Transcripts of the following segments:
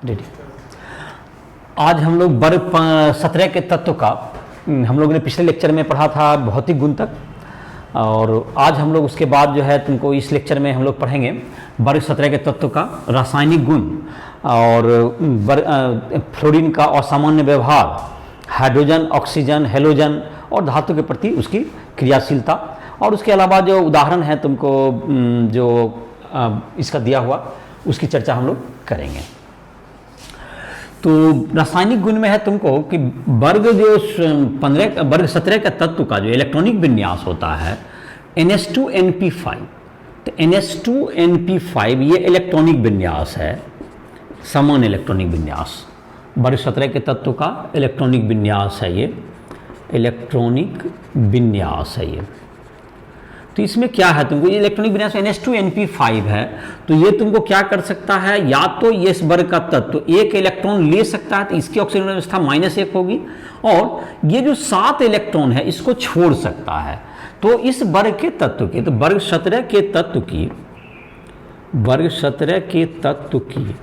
Ready. आज हम लोग वर्ग 17 के तत्व का हम लोगों ने पिछले लेक्चर में पढ़ा था भौतिक गुण तक, और आज हम लोग उसके बाद जो है तुमको इस लेक्चर में हम लोग पढ़ेंगे वर्ग 17 के तत्व का रासायनिक गुण और फ्लोरीन का असामान्य व्यवहार, हाइड्रोजन, ऑक्सीजन, हेलोजन और धातु के प्रति उसकी क्रियाशीलता, और उसके अलावा जो उदाहरण है तुमको जो इसका दिया हुआ उसकी चर्चा हम लोग करेंगे। तो रासायनिक गुण में है तुमको कि वर्ग 17 का तत्व का जो इलेक्ट्रॉनिक विन्यास होता है NH2NP5, तो NH2NP5 ये इलेक्ट्रॉनिक विन्यास है, समान इलेक्ट्रॉनिक विन्यास। वर्ग 17 के तत्व का इलेक्ट्रॉनिक विन्यास है, ये इलेक्ट्रॉनिक विन्यास है ये। तो इसमें क्या है तुमको, ये इलेक्ट्रॉनिक विन्यास NH2NP5 है, तो ये तुमको क्या कर सकता है, या तो ये इस वर्ग का तत्व एक इलेक्ट्रॉन ले सकता है तो इसकी ऑक्सीजन अवस्था -1 होगी, और ये जो 7 इलेक्ट्रॉन है इसको छोड़ सकता है। तो इस वर्ग के तत्व की, तो वर्ग 17 के तत्व की, वर्ग 17 के तत्व की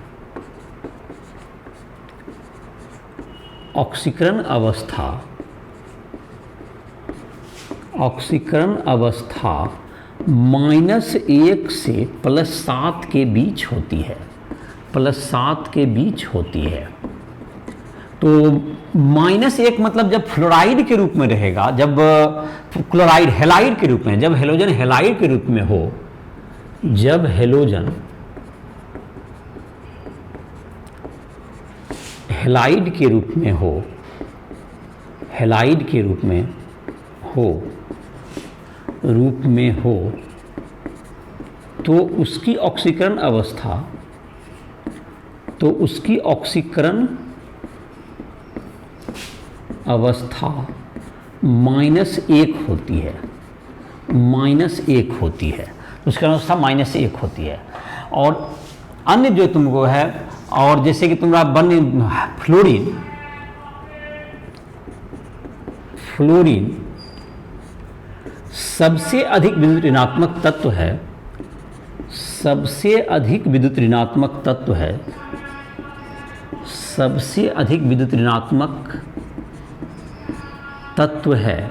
ऑक्सीकरण अवस्था, ऑक्सीकरण अवस्था -1 से +7 के बीच होती है, +7 के बीच होती है। तो -1 मतलब जब फ्लोराइड के रूप में रहेगा, जब क्लोराइड हेलाइड के रूप में, जब हेलोजन हेलाइड के रूप में हो, जब हेलोजन हेलाइड के रूप में हो, हेलाइड के रूप में हो, तो उसकी ऑक्सीकरण अवस्था, तो उसकी ऑक्सीकरण अवस्था -1 होती है, -1 होती है, उसकी अवस्था -1 होती है। और अन्य जो तुमको है, और जैसे कि तुम्हारा फ्लोरीन, फ्लोरीन सबसे अधिक विद्युत ऋणात्मक तत्व है, सबसे अधिक विद्युत ऋणात्मक तत्व है, सबसे अधिक विद्युत ऋणात्मक तत्व है।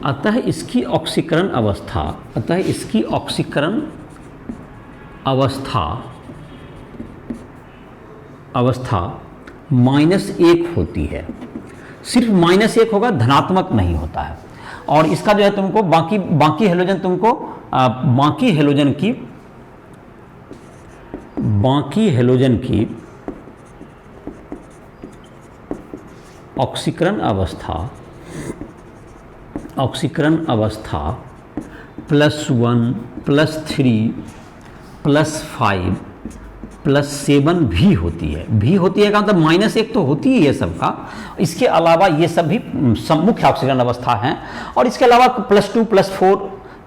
अतः इसकी ऑक्सीकरण अवस्था, अतः इसकी ऑक्सीकरण अवस्था -1 होती है। सिर्फ -1 होगा, धनात्मक नहीं होता है। और इसका जो है तुमको बाकी हेलोजन तुमको बाकी हेलोजन की ऑक्सीकरण अवस्था +1, +3, +5, +7 भी होती है। भी होती है का मतलब -1 तो होती ही है सबका, इसके अलावा ये सब भी मुख्य ऑक्सीकरण अवस्था हैं, और इसके अलावा +2, +4,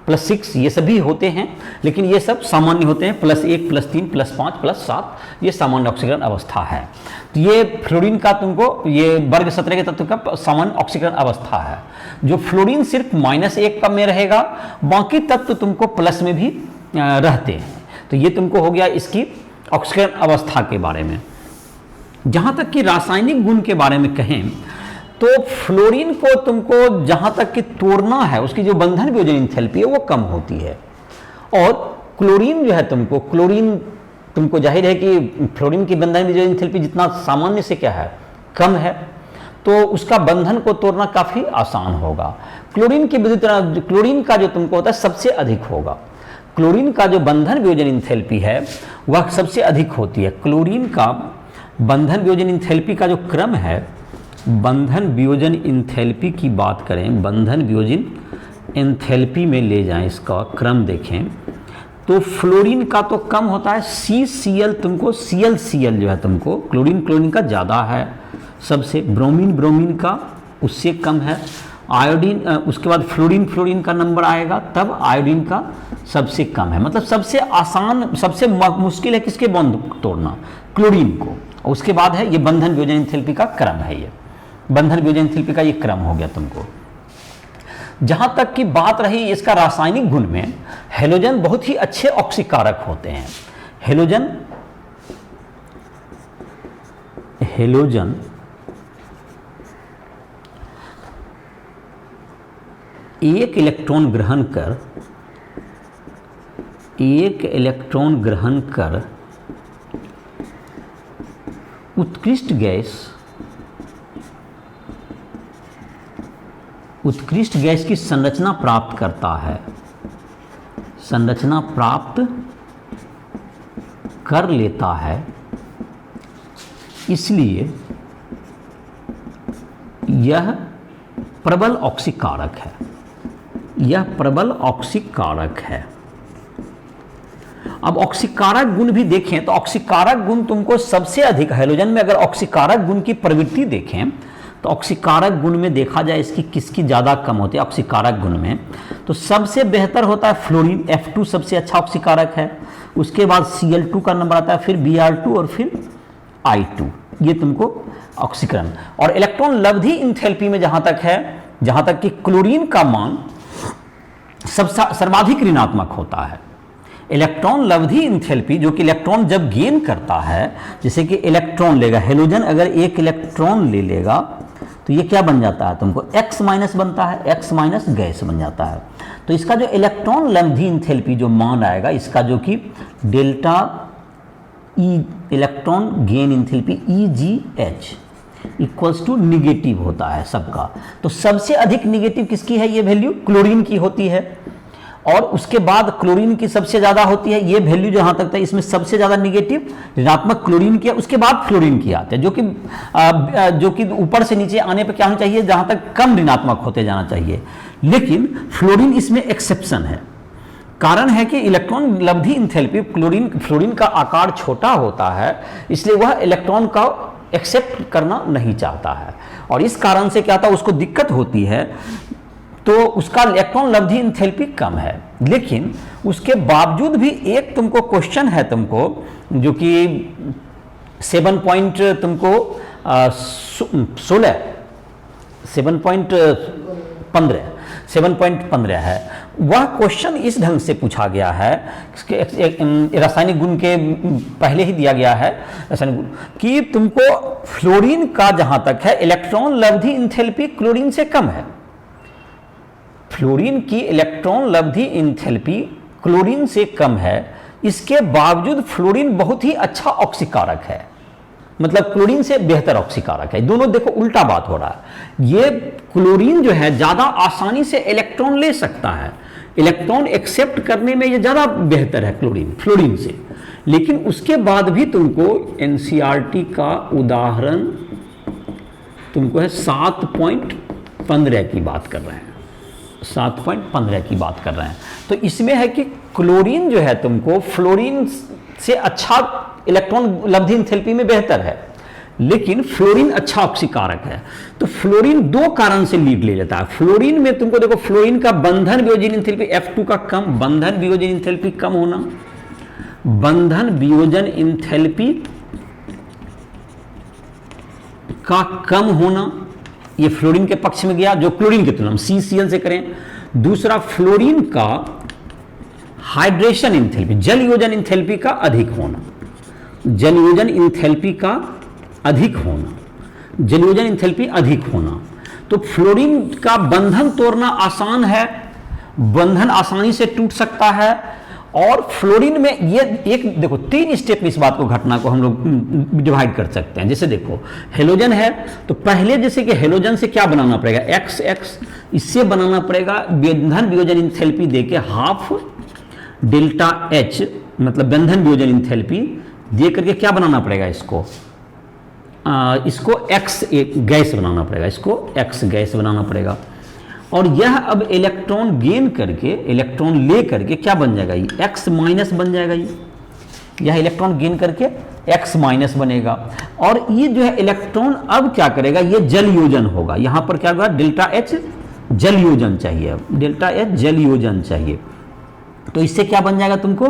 +6 ये सभी होते हैं, लेकिन ये सब सामान्य होते हैं। +1, +3, +5, +7 ये सामान्य ऑक्सीकरण अवस्था है। तो ये फ्लोरीन का तुमको, ये वर्ग 17 के तत्व का सामान्य ऑक्सीकरण अवस्था है। जो फ्लोरीन सिर्फ -1 का में रहेगा, बाकी तत्व तुमको प्लस में भी रहते हैं। तो ये तुमको हो गया इसकी ऑक्सीकरण अवस्था के बारे में। जहाँ तक कि रासायनिक गुण के बारे में कहें तो फ्लोरीन को तुमको जहाँ तक कि तोड़ना है, उसकी जो बंधन वियोजन एंथैल्पी है वो कम होती है। और क्लोरीन जो है क्लोरीन तुमको जाहिर है कि फ्लोरीन की बंधन वियोजन एंथैल्पी जितना सामान्य से क्या है, कम है, तो उसका बंधन को तोड़ना काफ़ी आसान होगा। क्लोरीन का जो तुमको होता है सबसे अधिक होगा। क्लोरीन का जो बंधन वियोजन एंथैल्पी है वह सबसे अधिक होती है। क्लोरीन का बंधन वियोजन एंथैल्पी का जो क्रम है, बंधन वियोजन एंथैल्पी की बात करें, बंधन वियोजन एंथैल्पी में ले जाएं, इसका क्रम देखें, तो फ्लोरीन का तो कम होता है। CCl तुमको Cl जो है तुमको क्लोरीन का ज़्यादा है सबसे, ब्रोमीन का उससे कम है, आयोडीन उसके बाद फ्लोरीन का नंबर आएगा, तब आयोडीन का सबसे कम है। मतलब सबसे आसान, सबसे मुश्किल है किसके बंध तोड़ना, क्लोरीन को। उसके बाद है ये बंधन वियोजन एंथैल्पी का क्रम है, ये बंधन वियोजन एंथैल्पी का ये क्रम हो गया तुमको। जहां तक की बात रही इसका रासायनिक गुण में, हेलोजन बहुत ही अच्छे ऑक्सीकारक होते हैं। हेलोजन हेलोजन एक इलेक्ट्रॉन ग्रहण कर उत्कृष्ट गैस की संरचना प्राप्त करता है, संरचना प्राप्त कर लेता है, इसलिए यह प्रबल ऑक्सीकारक है, यह प्रबल ऑक्सीकारक है। अब ऑक्सीकारक गुण भी देखें तो ऑक्सीकारक गुण तुमको सबसे अधिक, हेलोजन में अगर ऑक्सीकारक गुण की प्रवृत्ति देखें तो ऑक्सीकारक गुण में देखा जाए इसकी किसकी ज़्यादा कम होती है ऑक्सीकारक गुण में, तो सबसे बेहतर होता है फ्लोरीन, F2 सबसे अच्छा ऑक्सीकारक है, उसके बाद Cl2 का नंबर आता है, फिर Br2 और फिर I2, ये तुमको ऑक्सीकरण। और इलेक्ट्रॉन लब्धि इंथैल्पी में जहाँ तक कि क्लोरीन का मान सर्वाधिक ऋणात्मक होता है। इलेक्ट्रॉन लब्धि इंथैल्पी जो कि इलेक्ट्रॉन जब गेन करता है, जैसे कि इलेक्ट्रॉन लेगा, हेलोजन अगर एक इलेक्ट्रॉन ले लेगा तो ये क्या बन जाता है तुमको, X माइनस बनता है, X माइनस गैस बन जाता है। तो इसका जो इलेक्ट्रॉन लब्धि इंथैल्पी जो मान आएगा इसका, जो कि delta E electron gain enthalpy EGH equals to negative होता है सबका। तो सबसे अधिक निगेटिव किसकी है, ये वैल्यू क्लोरीन की होती है, और उसके बाद क्लोरीन की सबसे ज़्यादा होती है, ये वैल्यू जहाँ तक था इसमें सबसे ज़्यादा निगेटिव ऋणात्मक क्लोरीन की है, उसके बाद फ्लोरीन की आते हैं, जो कि ऊपर से नीचे आने पर क्या होना चाहिए, जहाँ तक कम ऋणात्मक होते जाना चाहिए, लेकिन फ्लोरीन इसमें एक्सेप्शन है। कारण है कि इलेक्ट्रॉन लब्धि इंथैल्पी फ्लोरीन का आकार छोटा होता है, इसलिए वह इलेक्ट्रॉन का एक्सेप्ट करना नहीं चाहता है, और इस कारण से क्या था, उसको दिक्कत होती है, तो उसका इलेक्ट्रॉन लब्धि इंथैल्पी कम है। लेकिन उसके बावजूद भी एक तुमको क्वेश्चन है तुमको, जो कि 7.15 है, वह क्वेश्चन इस ढंग से पूछा गया है, रासायनिक गुण के पहले ही दिया गया है रासायनिक गुण, कि तुमको फ्लोरीन का जहां तक है इलेक्ट्रॉन लब्धि इंथैल्पी क्लोरीन से कम है, फ्लोरीन की इलेक्ट्रॉन लब्धि इंथैल्पी क्लोरीन से कम है, इसके बावजूद फ्लोरीन बहुत ही अच्छा ऑक्सीकारक है, मतलब क्लोरीन से बेहतर ऑक्सीकारक है। दोनों देखो उल्टा बात हो रहा है, ये क्लोरीन जो है ज्यादा आसानी से इलेक्ट्रॉन ले सकता है, इलेक्ट्रॉन एक्सेप्ट करने में ये ज्यादा बेहतर है फ्लोरीन से, लेकिन उसके बाद भी तुमको एनसीईआरटी का उदाहरण तुमको है 7.15 की बात कर रहे हैं, 7.15 की बात कर रहे हैं। तो इसमें है कि क्लोरीन जो है तुमको फ्लोरीन से अच्छा इलेक्ट्रॉन लब्धि इंथैल्पी में बेहतर है, लेकिन फ्लोरीन अच्छा ऑक्सीकारक है। तो फ्लोरीन दो कारण से लीड ले लेता है। फ्लोरीन में तुमको देखो, फ्लोरीन का बंधन वियोजन इंथैल्पी F2 का कम, बंधन वियोजन इंथैल्पी कम होना, बंधन वियोजन इंथैल्पी का कम होना, ये फ्लोरीन के पक्ष में गया, जो क्लोरीन की तुलना में CCl से करें। दूसरा, फ्लोरीन का हाइड्रेशन इंथैल्पी, जल योजन इंथैल्पी का अधिक होना, जल योजन इंथैल्पी का अधिक होना, जल योजन इंथैल्पी अधिक होना। तो फ्लोरीन का बंधन तोड़ना आसान है, बंधन आसानी से टूट सकता है, और फ्लोरीन में ये एक देखो 3 स्टेप में इस बात को, घटना को हम लोग डिवाइड कर सकते हैं। जैसे देखो हेलोजन है, तो पहले जैसे कि हेलोजन से क्या बनाना पड़ेगा, XX, इससे बनाना पड़ेगा बंधन वियोजन इंथैल्पी देके हाफ डेल्टा H, मतलब बंधन वियोजन इंथैल्पी दे करके क्या बनाना पड़ेगा, इसको X गैस बनाना पड़ेगा, इसको X गैस बनाना पड़ेगा। और यह अब इलेक्ट्रॉन गेन करके, इलेक्ट्रॉन ले करके क्या बन जाएगा, ये X माइनस बन जाएगा, यह इलेक्ट्रॉन गेन करके X माइनस बनेगा। और ये जो है इलेक्ट्रॉन अब क्या करेगा, ये जल योजन होगा, यहां पर क्या होगा, डेल्टा H जल योजन चाहिए, डेल्टा H जल योजन चाहिए। तो इससे क्या बन जाएगा तुमको,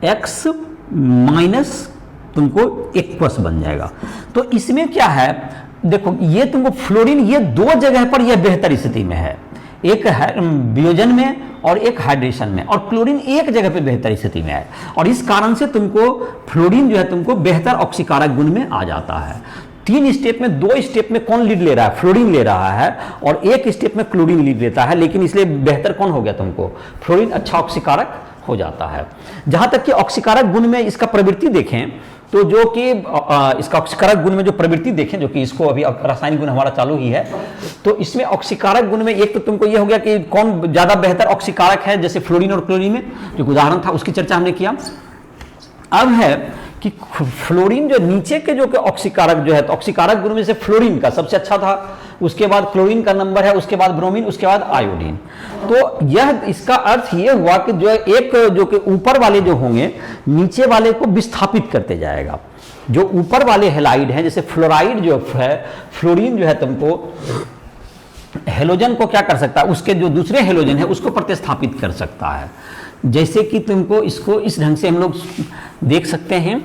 X माइनस तुमको एक्वस बन जाएगा। तो इसमें क्या है, देखो ये तुमको फ्लोरीन ये दो जगह पर यह बेहतर स्थिति में है, एक है वियोजन में और एक हाइड्रेशन में, और क्लोरीन एक जगह पे बेहतर स्थिति में है, और इस कारण से तुमको फ्लोरीन जो है तुमको बेहतर ऑक्सीकारक गुण में आ जाता है। 3 स्टेप में 2 स्टेप में कौन लीड ले रहा है, फ्लोरीन ले रहा है, और 1 स्टेप में क्लोरीन लीड लेता है, लेकिन इसलिए बेहतर कौन हो गया तुमको, फ्लोरीन अच्छा ऑक्सीकारक हो जाता है। जहां तक कि ऑक्सीकारक गुण में इसका प्रवृत्ति देखें तो जो कि इसका ऑक्सीकारक गुण में जो प्रवृत्ति देखें, जो कि इसको अभी रासायनिक गुण हमारा चालू ही है, तो इसमें ऑक्सीकारक गुण में एक तो तुमको ये हो गया कि कौन ज्यादा बेहतर ऑक्सीकारक है, जैसे फ्लोरीन और क्लोरीन में जो उदाहरण था उसकी चर्चा हमने किया। अब है कि फ्लोरीन जो नीचे के जो ऑक्सीकारक जो है, तो ऑक्सीकारक गुण में से फ्लोरीन का सबसे अच्छा था, उसके बाद क्लोरीन का नंबर है, उसके बाद ब्रोमीन, उसके बाद आयोडीन। तो यह इसका अर्थ ये हुआ कि जो एक जो कि ऊपर वाले जो होंगे नीचे वाले को विस्थापित करते जाएगा। जो ऊपर वाले हैलाइड हैं, जैसे फ्लोराइड जो है, फ्लोरीन जो है तुमको हेलोजन को क्या कर सकता है, उसके जो दूसरे हेलोजन है उसको प्रतिस्थापित कर सकता है। जैसे कि तुमको इसको इस ढंग से हम लोग देख सकते हैं,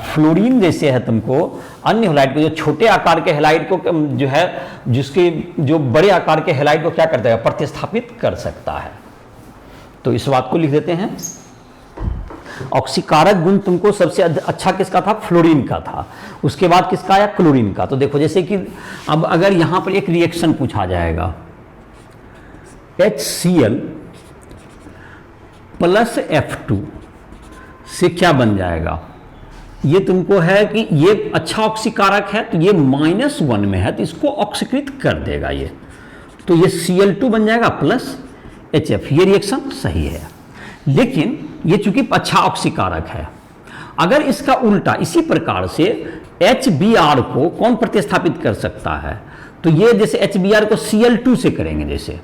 फ्लोरीन जैसे है तुमको अन्य हैलाइड को, जो छोटे आकार के हैलाइड को जो है, जिसके जो बड़े आकार के हैलाइड को क्या करता है, प्रतिस्थापित कर सकता है। तो इस बात को लिख देते हैं। ऑक्सीकारक गुण तुमको सबसे अच्छा किसका था, फ्लोरीन का था, उसके बाद किसका आया, क्लोरीन का। तो देखो जैसे कि अब अगर यहां पर एक रिएक्शन पूछा जाएगा, HCl प्लस F2 से क्या बन जाएगा, ये तुमको है कि ये अच्छा ऑक्सीकारक है, तो ये -1 में है तो इसको ऑक्सीकृत कर देगा ये, तो ये Cl2 बन जाएगा प्लस HF। ये रिएक्शन सही है, लेकिन ये चूंकि अच्छा ऑक्सीकारक है। अगर इसका उल्टा इसी प्रकार से HBr को कौन प्रतिस्थापित कर सकता है, तो ये जैसे HBr को Cl2 से करेंगे, जैसे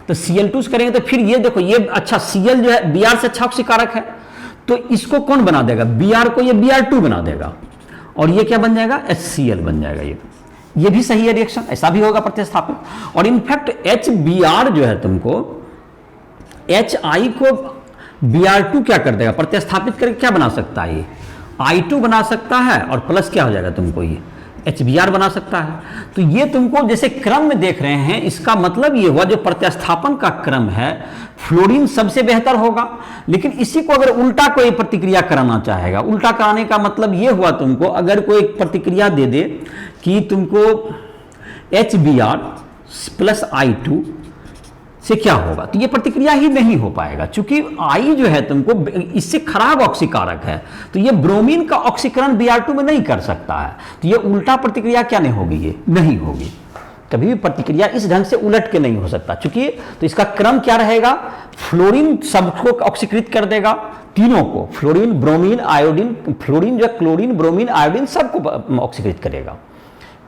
तो Cl2 से करेंगे तो फिर ये देखो ये अच्छा Cl जो है Br से अच्छा ऑक्सीकारक है, तो इसको कौन बना देगा, Br को ये Br2 बना देगा, और ये क्या बन जाएगा, HCl बन जाएगा। ये भी सही है रिएक्शन, ऐसा भी होगा प्रतिस्थापित। और इनफैक्ट HBr जो है तुमको HI को Br2 क्या कर देगा, प्रतिस्थापित करके क्या बना सकता है, ये I2 बना सकता है, और प्लस क्या हो जाएगा तुमको, ये HBr बना सकता है। तो ये तुमको जैसे क्रम में देख रहे हैं, इसका मतलब ये हुआ जो प्रतिस्थापन का क्रम है, फ्लोरीन सबसे बेहतर होगा। लेकिन इसी को अगर उल्टा कोई प्रतिक्रिया कराना चाहेगा, उल्टा कराने का मतलब ये हुआ तुमको अगर कोई प्रतिक्रिया दे दे कि तुमको HBr प्लस I2 से क्या होगा, तो ये प्रतिक्रिया ही नहीं हो पाएगा, क्योंकि I जो है तुमको इससे खराब ऑक्सीकारक है, तो ये ब्रोमीन का ऑक्सीकरण Br2 में नहीं कर सकता है, तो ये उल्टा प्रतिक्रिया क्या नहीं होगी, ये नहीं होगी। कभी भी प्रतिक्रिया इस ढंग से उलट के नहीं हो सकता, क्योंकि तो इसका क्रम क्या रहेगा, फ्लोरीन सबको ऑक्सीकृत कर देगा, तीनों को, फ्लोरीन ब्रोमीन आयोडीन, फ्लोरीन जो क्लोरीन ब्रोमीन आयोडीन सबको ऑक्सीकृत करेगा।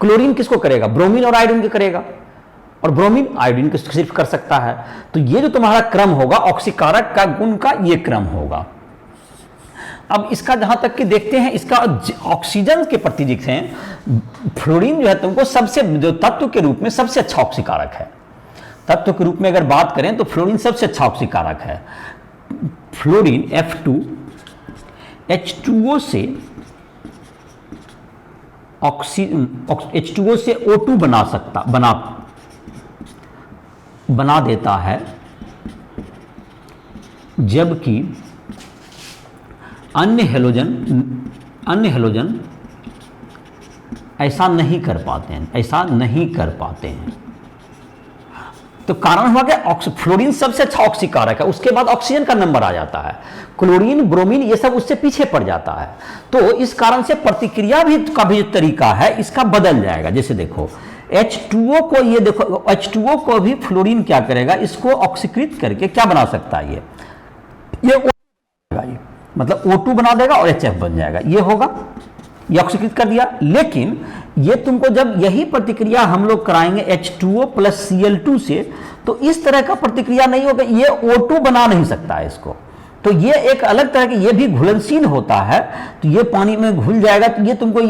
क्लोरीन किसको करेगा, ब्रोमीन और आयोडीन को करेगा, और ब्रोमीन आयोडीन को सिर्फ कर सकता है। तो ये जो तुम्हारा क्रम होगा ऑक्सीकारक का गुण का, ये क्रम होगा। अब इसका जहां तक कि देखते हैं, इसका ऑक्सीजन के प्रति देखें, फ्लोरीन जो है तुमको सबसे जो तत्व के रूप में सबसे अच्छा ऑक्सीकारक है। तत्व के रूप में अगर बात करें तो फ्लोरीन सबसे अच्छा ऑक्सीकारक है। फ्लोरीन F2 H2O से H2O से O2 बना देता है, जबकि अन्य हेलोजन ऐसा नहीं कर पाते हैं। तो कारण हुआ कि फ्लोरीन सबसे अच्छा ऑक्सीकारक है, उसके बाद ऑक्सीजन का नंबर आ जाता है, क्लोरीन ब्रोमीन ये सब उससे पीछे पड़ जाता है। तो इस कारण से प्रतिक्रिया भी का भी तरीका है इसका बदल जाएगा। जैसे देखो H2O को, ये देखो H2O को भी फ्लोरीन क्या करेगा, इसको ऑक्सीकृत करके क्या बना सकता है, ये मतलब O2 बना देगा और HF बन जाएगा, ये होगा, ये ऑक्सीकृत कर दिया। लेकिन ये तुमको जब यही प्रतिक्रिया हम लोग कराएंगे H2O प्लस Cl2 से, तो इस तरह का प्रतिक्रिया नहीं होगा, ये O2 बना नहीं सकता है इसको। तो ये एक अलग तरह की, ये भी घुलनशील होता है, तो ये पानी में घुल जाएगा, तो ये तुमको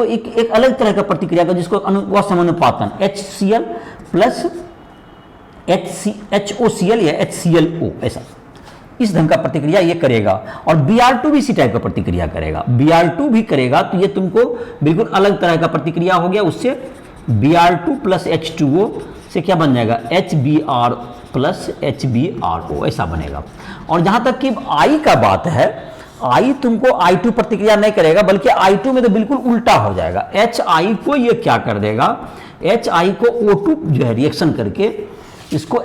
एक अलग तरह का प्रतिक्रिया का, जिसको अनुपातन HCl प्लस HOCl या HClO, ऐसा इस ढंग का प्रतिक्रिया ये करेगा। और Br2 भी इसी टाइप का प्रतिक्रिया करेगा, Br2 भी करेगा, तो ये तुमको बिल्कुल अलग तरह का प्रतिक्रिया हो गया। उससे Br2 प्लस H2O से क्या बन जाएगा, HBr प्लस HBrO, ऐसा बनेगा। और जहां तक कि I का बात है, I तुमको I2 प्रतिक्रिया नहीं करेगा, बल्कि I2 में तो बिल्कुल उल्टा हो जाएगा। HI को ये क्या कर देगा, HI को O2 जो है रिएक्शन करके इसको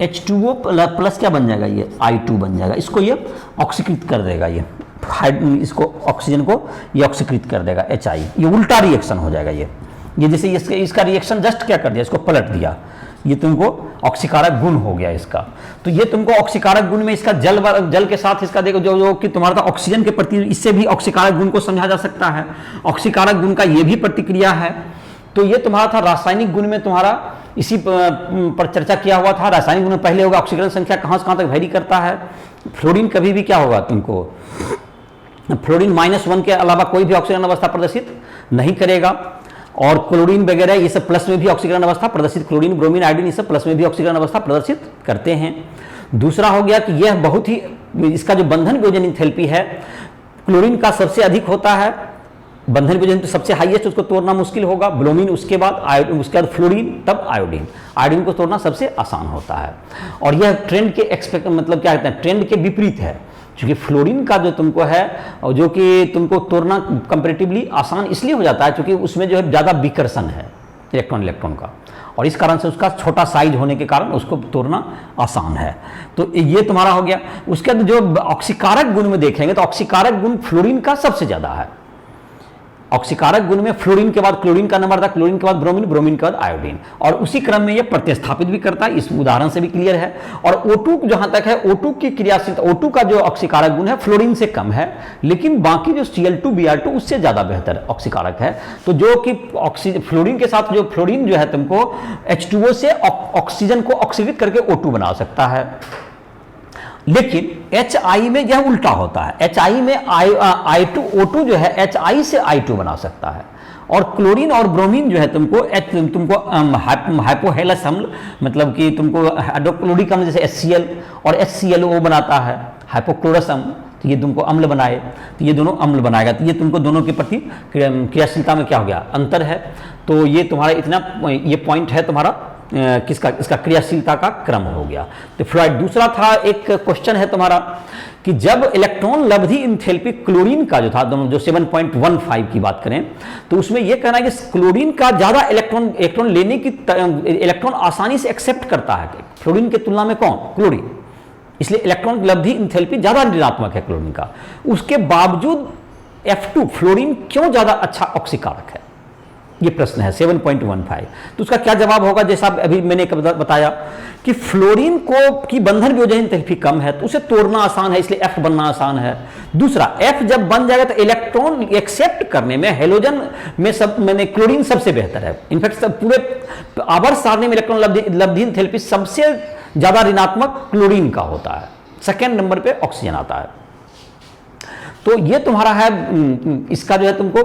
H2O प्लस क्या बन जाएगा, ये I2 बन जाएगा। इसको ये ऑक्सीकृत कर देगा, ये इसको ऑक्सीजन को ये ऑक्सीकृत कर देगा HI। ये उल्टा रिएक्शन हो जाएगा। ये जैसे इसका रिएक्शन जस्ट क्या कर दिया, इसको पलट दिया, ये तुमको ऑक्सीकारक गुण हो गया इसका। तो ये तुमको ऑक्सीकारक गुण में इसका जल के साथ इसका देखो जो कि तुम्हारा ऑक्सीजन के प्रति, इससे भी ऑक्सीकारक गुण को समझा जा सकता है। ऑक्सीकारक गुण का ये भी प्रतिक्रिया है। तो ये तुम्हारा था रासायनिक गुण में, तुम्हारा इसी पर चर्चा किया हुआ था। रासायनिक गुण में पहले होगा ऑक्सीकरण संख्या कहाँ से कहाँ तक वेरी करता है। फ्लोरीन कभी भी क्या होगा, तुमको फ्लोरीन -1 के अलावा कोई भी ऑक्सीकरण अवस्था प्रदर्शित नहीं करेगा। और क्लोरीन वगैरह ये सब प्लस में भी ऑक्सीकरण अवस्था प्रदर्शित, क्लोरीन, ब्रोमीन, आयोडीन ये सब प्लस में भी ऑक्सीकरण अवस्था प्रदर्शित करते हैं। दूसरा हो गया कि यह बहुत ही, इसका जो बंधन वियोजन एंथैल्पी है क्लोरीन का सबसे अधिक होता है। बंधन वियोजन तो सबसे हाईएस्ट, उसको तोड़ना मुश्किल होगा। ब्रोमीन, उसके बाद फ्लोरीन, तब आयोडीन। आयोडीन को तोड़ना सबसे आसान होता है। और यह ट्रेंड के मतलब क्या कहते हैं, ट्रेंड के विपरीत है। क्योंकि फ्लोरीन का जो तुमको है, और जो कि तुमको तोड़ना कंपैरेटिवली आसान इसलिए हो जाता है क्योंकि उसमें जो है ज़्यादा विकर्षण है इलेक्ट्रॉन का, और इस कारण से उसका छोटा साइज होने के कारण उसको तोड़ना आसान है। तो ये तुम्हारा हो गया। उसके बाद जो ऑक्सीकारक गुण में देखेंगे तो ऑक्सीकारक गुण फ्लोरीन का सबसे ज़्यादा है। ऑक्सीकारक गुण में फ्लोरीन के बाद क्लोरीन का नंबर था, क्लोरीन के बाद ब्रोमीन, ब्रोमीन के बाद आयोडीन, और उसी क्रम में ये प्रतिस्थापित भी करता है। इस उदाहरण से भी क्लियर है। और O2 जहां तक है, O2 की क्रियाशीलता, O2 का जो ऑक्सीकारक गुण है फ्लोरीन से कम है, लेकिन बाकी जो Cl2 Br2 उससे ज्यादा बेहतर ऑक्सीकारक है। तो जो कि फ्लोरीन के साथ जो फ्लोरीन जो है तुमको H2O से ऑक्सीजन को ऑक्सीकृत करके O2 बना सकता है। लेकिन HI में यह उल्टा होता है। HI में I2O2 जो है HI से I2 बना सकता है। और क्लोरीन और ब्रोमीन जो है तुमको हाइपोहेलस अम्ल, मतलब कि तुमको हाइड्रोक्लोरिक अम्ल जैसे HCl और HClO बनाता है। हाइपोक्लोरस अम्ल, तो ये तुमको अम्ल बनाए, तो ये दोनों अम्ल बनाएगा। तो ये तुमको दोनों के प्रति क्रियाशीलता में क्या हो गया, अंतर है। तो ये तुम्हारा इतना, ये पॉइंट है तुम्हारा किसका, इसका क्रियाशीलता का क्रम हो गया। तो फ्लोराइड। दूसरा था, एक क्वेश्चन है तुम्हारा कि जब इलेक्ट्रॉन लब्धि एंथैल्पी क्लोरीन का जो था, जो 7.15 की बात करें, तो उसमें यह कहना है कि क्लोरीन का ज्यादा इलेक्ट्रॉन लेने की, इलेक्ट्रॉन आसानी से एक्सेप्ट करता है फ्लोरीन की तुलना में कौन, क्लोरीन। इसलिए इलेक्ट्रॉन लब्धि एंथैल्पी ज्यादा ऋणात्मक है क्लोरीन का। उसके बावजूद F2 फ्लोरीन क्यों ज्यादा अच्छा ऑक्सीकारक है, ये प्रश्न है 7.15। तो उसका क्या जवाब होगा, जैसा अभी मैंने बताया कि फ्लोरीन को की बंधन वियोजन एंथैल्पी कम है, तो उसे तोड़ना आसान है, इसलिए F बनना आसान है। दूसरा, F जब बन जाएगा तो इलेक्ट्रॉन एक्सेप्ट करने में हेलोजन में मैंने क्लोरीन सबसे बेहतर है। इनफैक्ट पूरे आवर्त सारणी में इलेक्ट्रॉन लब्धि एंथैल्पी सबसे ज्यादा ऋणात्मक क्लोरीन का होता है। सेकेंड नंबर पे ऑक्सीजन आता है। तो ये तुम्हारा है, इसका जो है तुमको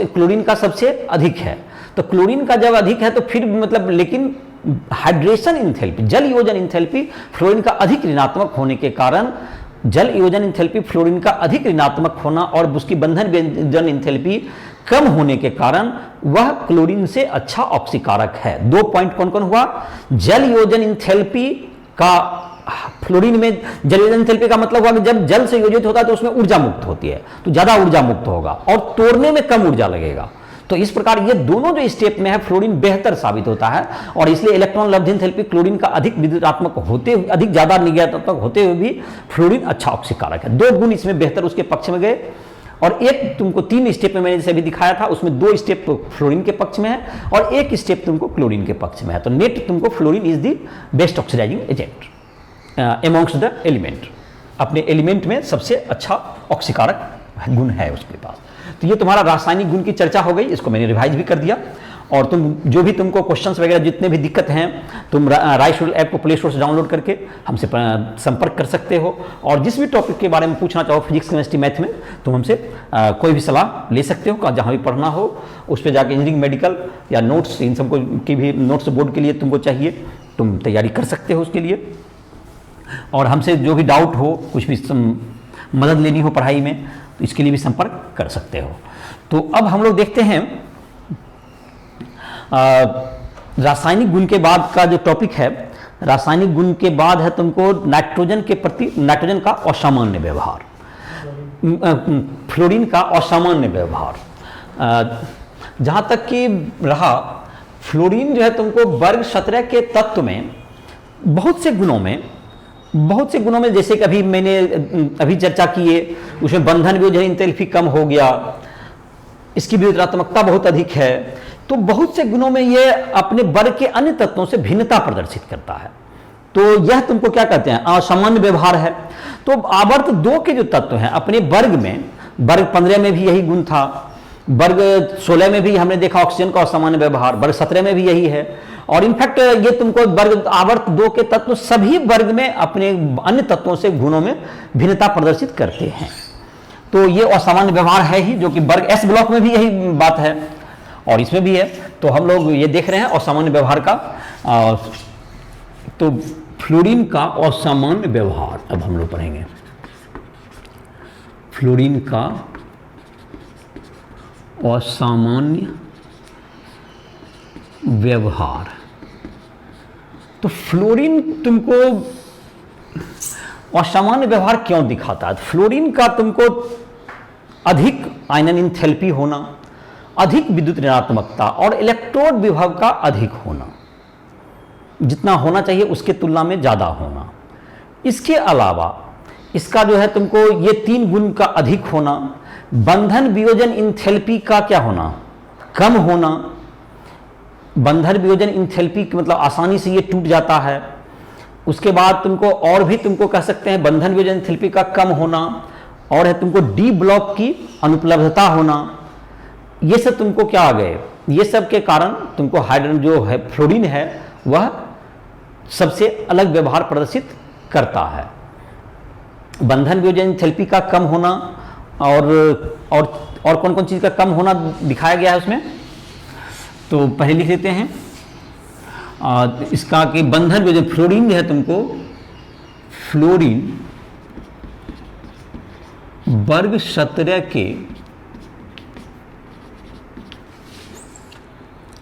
क्लोरीन का सबसे अधिक है। तो क्लोरीन का जब अधिक है तो फिर मतलब, लेकिन हाइड्रेशन एंथैल्पी, जल योजन एंथैल्पी फ्लोरीन का अधिक ऋणात्मक होने के कारण, जल योजन एंथैल्पी फ्लोरीन का अधिक ऋणात्मक होना और उसकी बंधन वियोजन एंथैल्पी कम होने के कारण वह क्लोरीन से अच्छा ऑक्सीकारक है। 2 पॉइंट कौन कौन हुआ, जल योजन एंथैल्पी का, फ्लोरीन में जल योजन एंथैल्पी का मतलब हुआ कि जब जल से योजित होता है तो उसमें ऊर्जा मुक्त होती है, तो ज्यादा ऊर्जा मुक्त होगा और तोड़ने में कम ऊर्जा लगेगा। तो इस प्रकार ये दोनों जो स्टेप में है फ्लोरीन बेहतर साबित होता है, और इसलिए इलेक्ट्रॉन लब्धि एंथैल्पी क्लोरीन का अधिक विद्युतात्मक होते हुए, अधिक ज्यादा निगेयात्मक होते हुए भी फ्लोरीन अच्छा ऑक्सीकारक है। 2 गुण इसमें बेहतर उसके पक्ष में गए। और एक तुमको 3 स्टेप में मैंने जैसे अभी दिखाया था, उसमें 2 स्टेप फ्लोरीन के पक्ष में है और 1 स्टेप तुमको क्लोरीन के पक्ष में है। तो नेट तुमको fluorine is the best oxidising agent amongst the element, अपने एलिमेंट में सबसे अच्छा ऑक्सीकारक गुण है उसके पास। तो ये तुम्हारा रासायनिक गुण की चर्चा हो गई, इसको मैंने रिवाइज भी कर दिया। और तुम जो भी तुमको क्वेश्चंस वगैरह जितने भी दिक्कत हैं, तुम राइस रूल ऐप को प्ले स्टोर से डाउनलोड करके हमसे संपर्क कर सकते हो। और जिस भी टॉपिक के बारे में पूछना चाहो, फिजिक्स, केमिस्ट्री, मैथ में, तुम हमसे कोई भी सलाह ले सकते हो। जहाँ भी पढ़ना हो उस पर जाकर इंजीनियरिंग, मेडिकल या नोट्स, इन सबको की भी नोट्स बोर्ड के लिए तुमको चाहिए, तुम तैयारी कर सकते हो उसके लिए। और हमसे जो भी डाउट हो, कुछ भी मदद लेनी हो पढ़ाई में, तो इसके लिए भी संपर्क कर सकते हो। तो अब हम लोग देखते हैं रासायनिक गुण के बाद का जो टॉपिक है, रासायनिक गुण के बाद है तुमको नाइट्रोजन के प्रति, नाइट्रोजन का असामान्य व्यवहार, फ्लोरीन का असामान्य व्यवहार। जहाँ तक कि रहा फ्लोरीन जो है तुमको वर्ग 17 के तत्व में बहुत से गुणों में जैसे कि अभी मैंने अभी चर्चा की है, उसमें बंधन वियोजन एंथैल्पी कम हो गया, इसकी विरोधात्मकता बहुत अधिक है, तो बहुत से गुणों में ये अपने वर्ग के अन्य तत्वों से भिन्नता प्रदर्शित करता है। तो यह तुमको क्या कहते हैं, असामान्य व्यवहार है। तो आवर्त 2 के जो तत्व हैं अपने वर्ग में, वर्ग 15 में भी यही गुण था, वर्ग 16 में भी हमने देखा ऑक्सीजन का असामान्य व्यवहार, वर्ग 17 में भी यही है, और इनफैक्ट ये तुमको वर्ग आवर्त 2 के तत्व सभी वर्ग में अपने अन्य तत्वों से गुणों में भिन्नता प्रदर्शित करते हैं। तो ये असामान्य व्यवहार है ही, जो कि वर्ग एस ब्लॉक में भी यही बात है और इसमें भी है। तो हम लोग ये देख रहे हैं असामान्य व्यवहार का। तो फ्लोरीन का असामान्य व्यवहार अब हम लोग पढ़ेंगे। फ्लोरीन का असामान्य व्यवहार। तो फ्लोरीन तुमको असामान्य व्यवहार क्यों दिखाता है? फ्लोरीन का तुमको अधिक आयनन एंथैल्पी होना, अधिक विद्युत ऋणात्मकता और इलेक्ट्रोड विभव का अधिक होना, जितना होना चाहिए उसके तुलना में ज़्यादा होना। इसके अलावा इसका जो है तुमको ये 3 गुण का अधिक होना, बंधन वियोजन एंथैल्पी का क्या होना, कम होना। बंधन वियोजन एंथैल्पी मतलब आसानी से ये टूट जाता है। उसके बाद तुमको और भी तुमको कह सकते हैं बंधन वियोजन एंथैल्पी का कम होना, और है तुमको डी ब्लॉक की अनुपलब्धता होना। ये सब तुमको क्या आ गए, ये सब के कारण तुमको हाइड्रोजन जो है फ्लोरीन है वह सबसे अलग व्यवहार प्रदर्शित करता है। बंधन वियोजन एंथैल्पी का कम होना और कौन कौन चीज़ का कम होना दिखाया गया है उसमें। तो पहले लिख लेते हैं इसका कि बंधन वियोजन फ्लोरीन है तुमको, फ्लोरीन वर्ग 17 के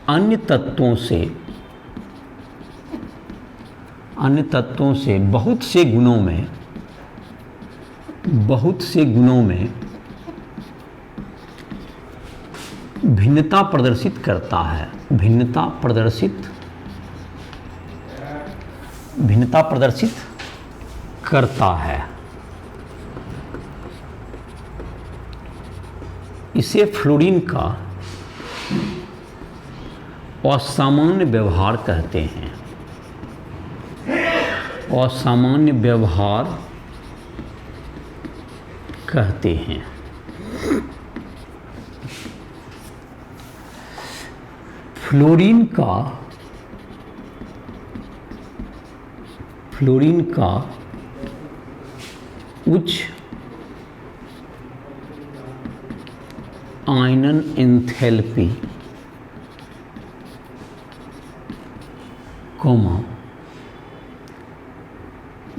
अन्य तत्वों से बहुत से गुणों में भिन्नता प्रदर्शित करता है। भिन्नता प्रदर्शित करता है। इसे फ्लोरीन का असामान्य व्यवहार कहते हैं। असामान्य व्यवहार कहते हैं। फ्लोरीन का उच्च आयनन एंथैल्पी,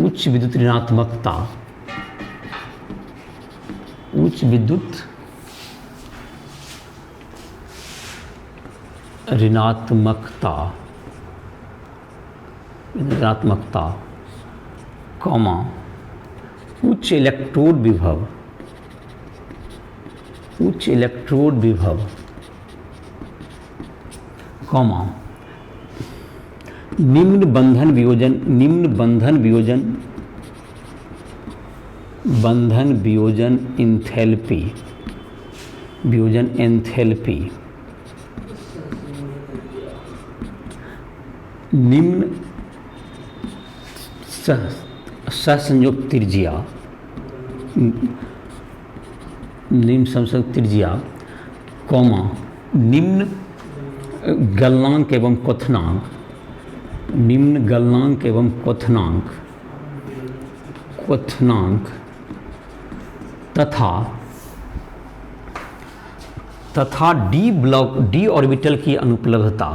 उच्च विद्युत ऋणात्मकता, उच्च विद्युत ऋणात्मकता, उच्च इलेक्ट्रोड विभव, निम्न बंधन वियोजन एंथैल्पी, निम्न सहसंयोग त्रिज्या, निम्न गलनांक एवं क्वथनांक तथा डी ऑर्बिटल की अनुपलब्धता,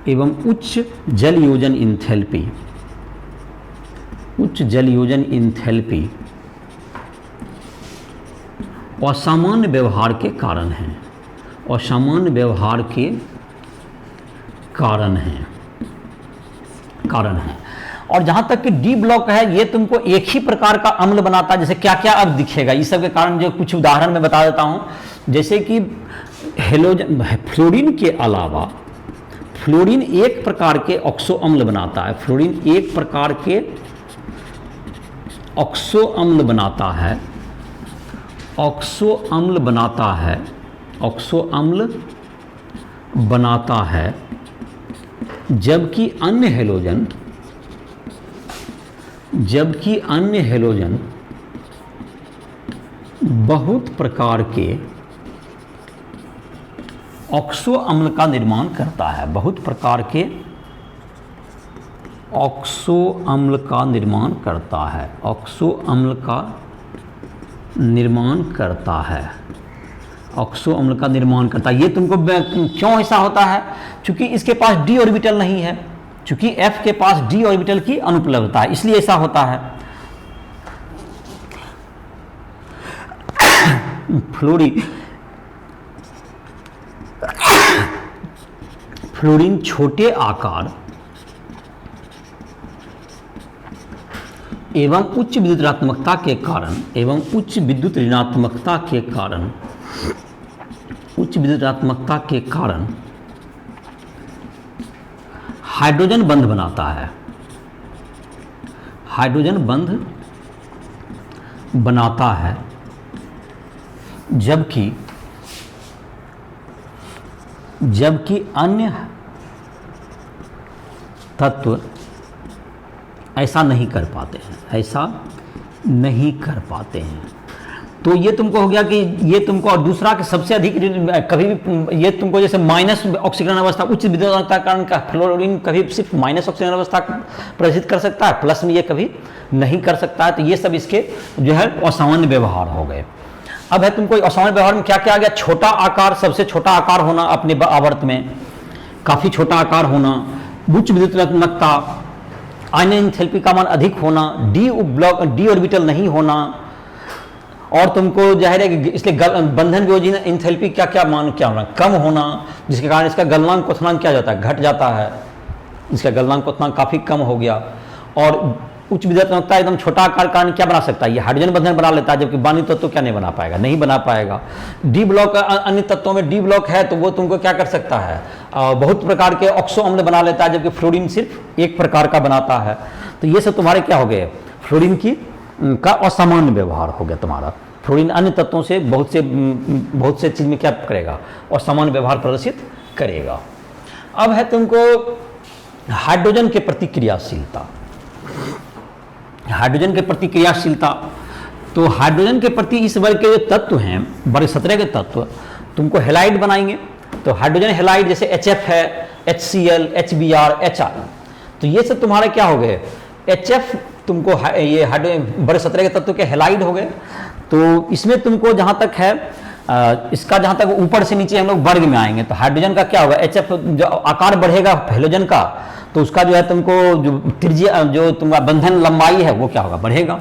एवं उच्च जल योजन इंथैल्पी, उच्च जल योजन इंथैल्पी असामान्य व्यवहार के कारण हैं, असामान्य व्यवहार के कारण हैं। और जहाँ तक कि डी ब्लॉक है, ये तुमको एक ही प्रकार का अम्ल बनाता है। जैसे क्या क्या अब दिखेगा इस सब के कारण, जो कुछ उदाहरण मैं बता देता हूँ। जैसे कि हेलोजन, फ्लोरीन के अलावा, फ्लोरीन एक प्रकार के ऑक्सो अम्ल बनाता है। फ्लोरीन एक प्रकार के ऑक्सो अम्ल बनाता है, ऑक्सो अम्ल बनाता है, ऑक्सो अम्ल बनाता है, जबकि अन्य हेलोजन, जबकि अन्य हेलोजन बहुत प्रकार के ऑक्सो अम्ल का निर्माण करता है, बहुत प्रकार के ऑक्सो अम्ल का निर्माण करता है, ऑक्सो अम्ल का निर्माण करता है, ऑक्सो अम्ल का निर्माण करता है। ये तुमको क्यों ऐसा होता है? क्योंकि इसके पास डी ऑर्बिटल नहीं है, क्योंकि F के पास डी ऑर्बिटल की अनुपलब्धता है, इसलिए ऐसा होता है। फ्लोरीन छोटे आकार एवं उच्च विद्युत ऋणात्मकता के कारण, एवं उच्च विद्युत ऋणात्मकता के कारण, उच्च विद्युत ऋणात्मकता के कारण हाइड्रोजन बंध बनाता है, हाइड्रोजन बंध बनाता है, जबकि अन्य तत्व ऐसा नहीं कर पाते हैं, ऐसा नहीं कर पाते हैं। तो ये तुमको हो गया कि ये तुमको, और दूसरा कि सबसे अधिक कभी भी ये तुमको जैसे माइनस ऑक्सीकरण अवस्था, उच्च विद्युत ऋणात्मकता कारण का फ्लोरीन कभी सिर्फ माइनस ऑक्सीकरण अवस्था प्रदर्शित कर सकता है, प्लस में ये कभी नहीं कर सकता है। तो ये सब इसके जो है असामान्य व्यवहार हो गए। अब है तुमको असामान्य व्यवहार में क्या क्या आ गया? छोटा आकार, सबसे छोटा आकार होना अपने आवर्त में, काफ़ी छोटा आकार होना, उच्च विद्युत ऋणात्मकता, आयनिक एंथैल्पी का मान अधिक होना, डी ऑर्बिटल नहीं होना, और तुमको जाहिर है कि इसलिए बंधन वियोजन एंथैल्पी क्या क्या मान क्या होना, कम होना, जिसके कारण इसका गलनांक क्वथनांक क्या जाता है, घट जाता है, इसका गलनांक क्वथनांक काफ़ी कम हो गया। और उच्च विद्युत ऋणात्मकता एकदम छोटा आकार कारण क्या बना सकता है, ये हाइड्रोजन बंधन बना लेता है, जबकि बानी तत्व तो क्या नहीं बना पाएगा, नहीं बना पाएगा। डी ब्लॉक, अन्य तत्वों में डी ब्लॉक है तो वो तुमको क्या कर सकता है, बहुत प्रकार के ऑक्सो अम्ल बना लेता है, जबकि फ्लोरीन सिर्फ एक प्रकार का बनाता है। तो ये सब तुम्हारे क्या हो गए, फ्लोरीन की का असामान्य व्यवहार हो गया तुम्हारा। फ्लोरीन अन्य तत्वों से बहुत से चीज में क्या करेगा, असामान्य व्यवहार प्रदर्शित करेगा। अब है तुमको हाइड्रोजन के प्रति क्रियाशीलता, हाइड्रोजन के प्रति क्रियाशीलता। तो हाइड्रोजन के प्रति इस वर्ग के जो तत्व हैं, वर्ग 17 के तत्व तुमको हेलाइड बनाएंगे। तो हाइड्रोजन हेलाइड जैसे HF है, HCl, HBr, HR, तो ये सब तुम्हारे क्या हो गए, HF तुमको ये हाइड्रोजन वर्ग 17 के तत्व के हेलाइड हो गए। तो इसमें तुमको जहाँ तक है इसका जहाँ तक ऊपर से नीचे हम लोग वर्ग में आएंगे, तो हाइड्रोजन का क्या होगा, HF जो आकार बढ़ेगा हेलोजन का, तो उसका जो है तुमको जो त्रिज्या, जो तुम्हारा बंधन लंबाई है वो क्या होगा, बढ़ेगा।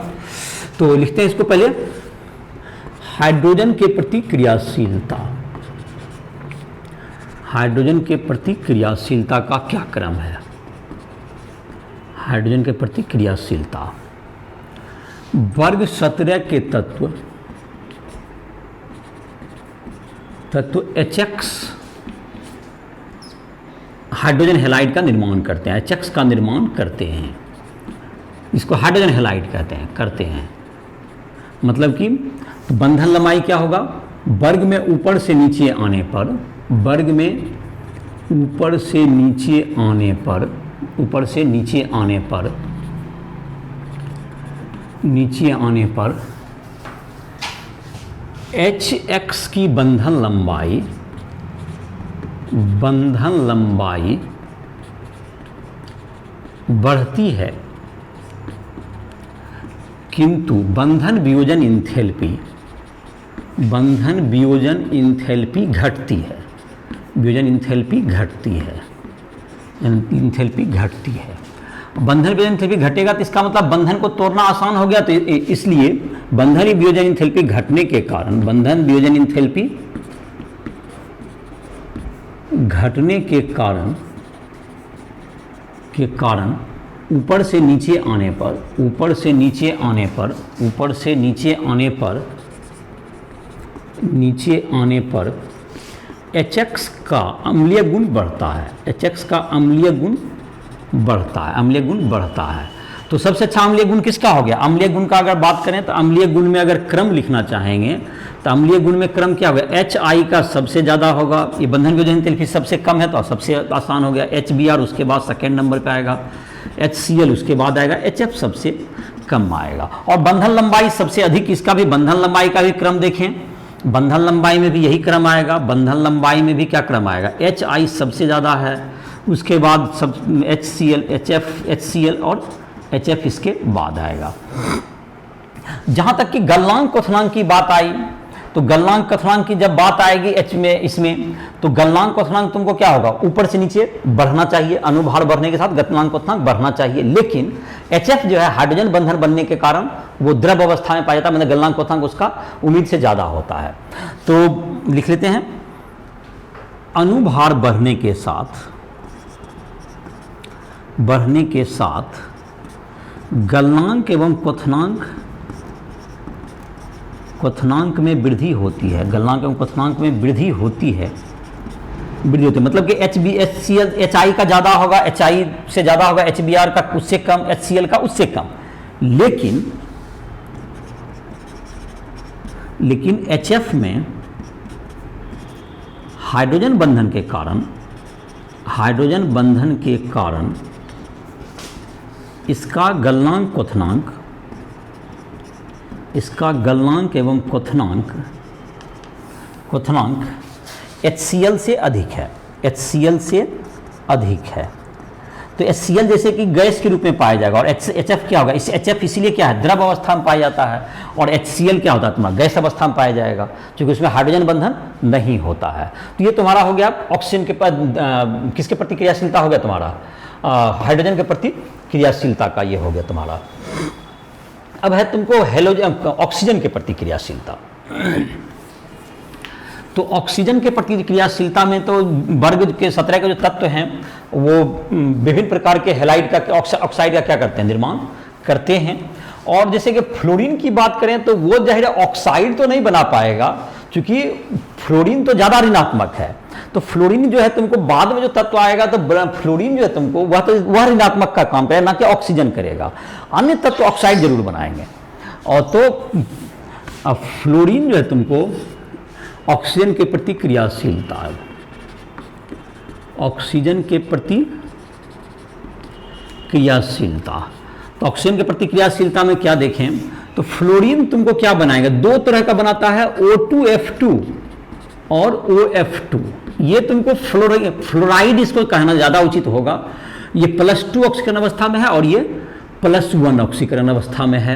तो लिखते हैं इसको पहले, हाइड्रोजन के प्रति क्रियाशीलता, हाइड्रोजन के प्रति क्रियाशीलता का क्या क्रम है। हाइड्रोजन के प्रति क्रियाशीलता, वर्ग 17 के तत्व HX हाइड्रोजन हेलाइड का निर्माण करते हैं, HX का निर्माण करते हैं, इसको हाइड्रोजन हेलाइड कहते हैं, करते हैं। मतलब कि बंधन लंबाई क्या होगा, वर्ग में ऊपर से नीचे आने पर, वर्ग में ऊपर से नीचे आने पर, ऊपर से नीचे आने पर, नीचे आने पर HX की बंधन लंबाई, बंधन लंबाई बढ़ती है, किंतु बंधन वियोजन इंथैल्पी, बंधन वियोजन इंथैल्पी घटती है, वियोजन इंथैल्पी घटती है। एंथैल्पी घटती है। बंधन वियोजन एंथैल्पी घटेगा तो इसका मतलब बंधन को तोड़ना आसान हो गया, तो इसलिए बंधन वियोजन एंथैल्पी घटने के कारण, बंधन वियोजन एंथैल्पी घटने के कारण ऊपर से नीचे आने पर, ऊपर से नीचे आने पर HX का अम्लीय गुण बढ़ता है, HX का अम्लीय गुण बढ़ता है। तो सबसे अच्छा अम्लीय गुण किसका हो गया? अम्लीय गुण का अगर बात करें तो अम्लीय गुण में अगर क्रम लिखना चाहेंगे तो अम्लीय गुण में क्रम क्या होगा? HI का सबसे ज़्यादा होगा, ये बंधन वियोजन एंथैल्पी सबसे कम है तो सबसे आसान हो गया। HBr उसके बाद सेकेंड नंबर पे आएगा, HCl उसके बाद आएगा, HF सबसे कम आएगा। और बंधन लंबाई सबसे अधिक, इसका भी बंधन लंबाई का भी क्रम देखें, बंधन लंबाई में भी यही क्रम आएगा। बंधन लंबाई में भी क्या क्रम आएगा? HI सबसे ज़्यादा है, उसके बाद सब HCl, HF, HCl और HF इसके बाद आएगा। जहाँ तक कि गलनांक क्वथनांक की बात आई, तो गलनांक क्वथनांक की जब बात आएगी H में, इसमें, तो गलनांक क्वथनांक तुमको क्या होगा? ऊपर से नीचे बढ़ना चाहिए, अनुभार बढ़ने के साथ गलनांक क्वथनांक बढ़ना चाहिए। लेकिन HF जो है हाइड्रोजन बंधन बनने के कारण वो द्रव अवस्था में पाया जाता है, मतलब गलनांक क्वथनांक उसका उम्मीद से ज़्यादा होता है। तो लिख लेते हैं, अनुभार बढ़ने के साथ गलनांक एवं क्वथनांक में वृद्धि होती है, गलनांक एवं क्वथनांक में वृद्धि होती है, मतलब कि HCl HI का ज़्यादा होगा, HI से ज़्यादा होगा, HBr का उससे कम, HCl का उससे कम। लेकिन HF में हाइड्रोजन बंधन के कारण इसका गलनांक एवं क्वथनांक HCl से अधिक है, तो HCl जैसे कि गैस के रूप में पाया जाएगा। और HF क्या होगा? इस HF इसीलिए क्या है? द्रव अवस्था में पाया जाता है, और HCl क्या होता है? तुम्हारा गैस अवस्था में पाया जाएगा, क्योंकि उसमें हाइड्रोजन बंधन नहीं होता है। तो ये तुम्हारा हो गया ऑक्सीजन के किसके प्रति क्रियाशीलता हो गया तुम्हारा? हाइड्रोजन के प्रति क्रियाशीलता का ये हो गया तुम्हारा। अब है तुमको ऑक्सीजन के प्रति क्रियाशीलता। तो ऑक्सीजन के प्रति क्रियाशीलता में तो वर्ग के 17 के जो तत्व हैं वो विभिन्न प्रकार के हैलाइड का, ऑक्साइड का क्या करते हैं? निर्माण करते हैं। और जैसे कि फ्लोरीन की बात करें तो वो जाहिर है ऑक्साइड तो नहीं बना पाएगा, क्योंकि फ्लोरीन तो ज़्यादा ऋणात्मक है। तो फ्लोरीन जो है तुमको बाद में जो तत्व आएगा, तो फ्लोरीन जो है तुमको वह ऋणात्मक का काम करेगा, ना कि ऑक्सीजन करेगा। अन्य तत्व ऑक्साइड जरूर बनाएंगे। और तो फ्लोरीन जो है तुमको ऑक्सीजन के प्रति क्रियाशीलता है, ऑक्सीजन के प्रति क्रियाशीलता। तो ऑक्सीजन के प्रति क्रियाशीलता में क्या देखें तो फ्लोरीन तुमको क्या बनाएगा? दो तरह का बनाता है, O2F2 और OF2। ये तुमको फ्लोराइड इसको कहना ज़्यादा उचित होगा। ये +2 ऑक्सीकरण अवस्था में है और ये +1 ऑक्सीकरण अवस्था में है।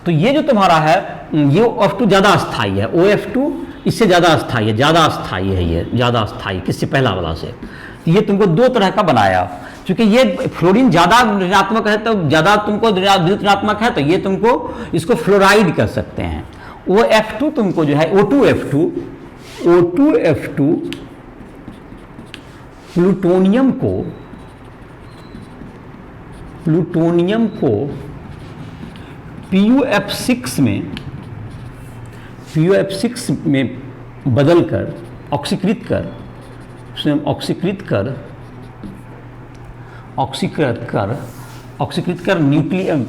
तो ये जो तुम्हारा है ये OF2 ज़्यादा अस्थायी है, OF2 इससे ज़्यादा अस्थायी है, ज़्यादा अस्थायी है, ये ज़्यादा अस्थायी किससे? पहला वाला से। तो ये तुमको दो तरह का बनाया, क्योंकि ये फ्लोरीन ज़्यादा ऋणात्मक है, तो ज़्यादा तुमको ऋणात्मक है, तो ये तुमको इसको फ्लोराइड कर सकते हैं। OF2 तुमको जो है O2F2 प्लूटोनियम को PuF6 में बदलकर ऑक्सीकृत कर न्यूक्लियर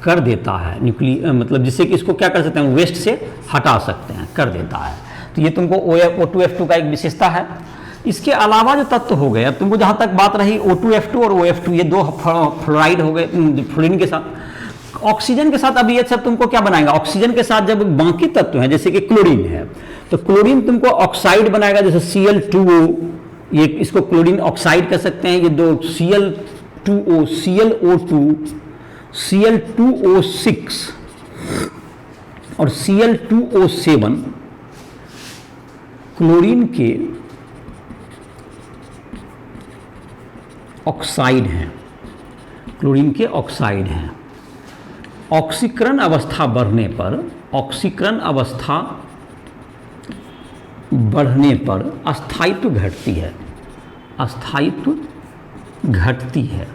कर देता है, मतलब जिससे कि इसको क्या कर सकते हैं? वेस्ट से हटा सकते हैं, कर देता है। तो ये तुमको O2F2 का एक विशेषता है। इसके अलावा जो तत्व हो गए, अब तुमको जहाँ तक बात रही O2F2 और OF2, ये दो फ्लोराइड हो गए फ्लोरीन के साथ। ऑक्सीजन के साथ अब ये सब तुमको क्या बनाएगा? ऑक्सीजन के साथ जब बाकी तत्व हैं, जैसे कि क्लोरीन है, तो क्लोरीन तुमको ऑक्साइड बनाएगा, जैसे Cl2O, ये इसको क्लोरीन ऑक्साइड कह सकते हैं। ये दो Cl2O, ClO2, Cl2O6 और Cl2O7 ऑक्साइड हैं, क्लोरीन के ऑक्साइड हैं। ऑक्सीकरण अवस्था बढ़ने पर, ऑक्सीकरण अवस्था बढ़ने पर अस्थायित्व घटती है, अस्थायित्व घटती है।